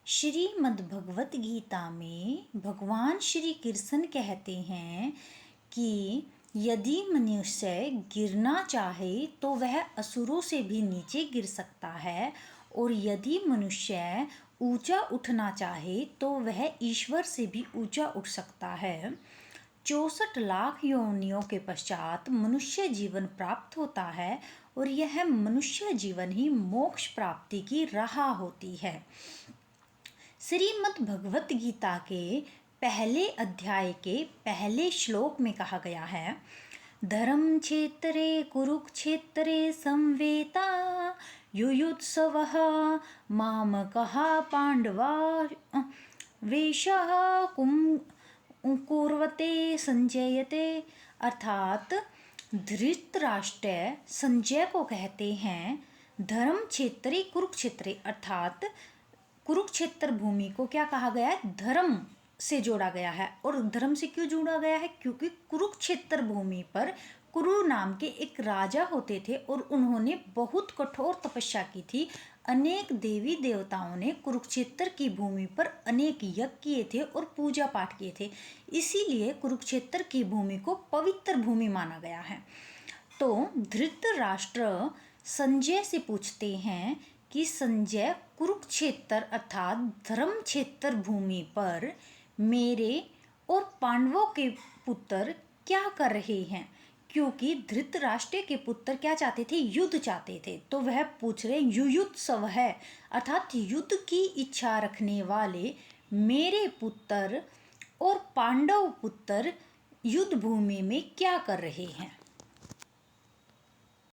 श्रीमद् भगवत गीता में भगवान श्री कृष्ण कहते हैं कि यदि मनुष्य गिरना चाहे तो वह असुरों से भी नीचे गिर सकता है, और यदि मनुष्य ऊंचा उठना चाहे तो वह ईश्वर से भी ऊंचा उठ सकता है। 64 लाख योनियों के पश्चात मनुष्य जीवन प्राप्त होता है, और यह मनुष्य जीवन ही मोक्ष प्राप्ति की राह होती है। श्रीमद् भगवत गीता के पहले अध्याय के पहले श्लोक में कहा गया है, धर्म क्षेत्रे कुरुक्षेत्रे संवेता युयुत्सवः मामकः पांडवा वेशः कुर्वते संजयते। अर्थात धृतराष्ट्र संजय को कहते हैं, धर्म क्षेत्रे कुरुक्षेत्रे, अर्थात कुरुक्षेत्र भूमि को क्या कहा गया है, धर्म से जोड़ा गया है। और धर्म से क्यों जोड़ा गया है, क्योंकि कुरुक्षेत्र भूमि पर कुरु नाम के एक राजा होते थे और उन्होंने बहुत कठोर तपस्या की थी। अनेक देवी देवताओं ने कुरुक्षेत्र की भूमि पर अनेक यज्ञ किए थे और पूजा पाठ किए थे, इसीलिए कुरुक्षेत्र की भूमि को पवित्र भूमि माना गया है। तो धृतराष्ट्र संजय से पूछते हैं कि संजय, कुरुक्षेत्र अर्थात धर्म क्षेत्र भूमि पर मेरे और पांडवों के पुत्र क्या कर रहे हैं, क्योंकि धृतराष्ट्र के पुत्र क्या चाहते थे, युद्ध चाहते थे। तो वह पूछ रहे युयुत्सव है, अर्थात युद्ध की इच्छा रखने वाले मेरे पुत्र और पांडव पुत्र युद्ध भूमि में क्या कर रहे हैं।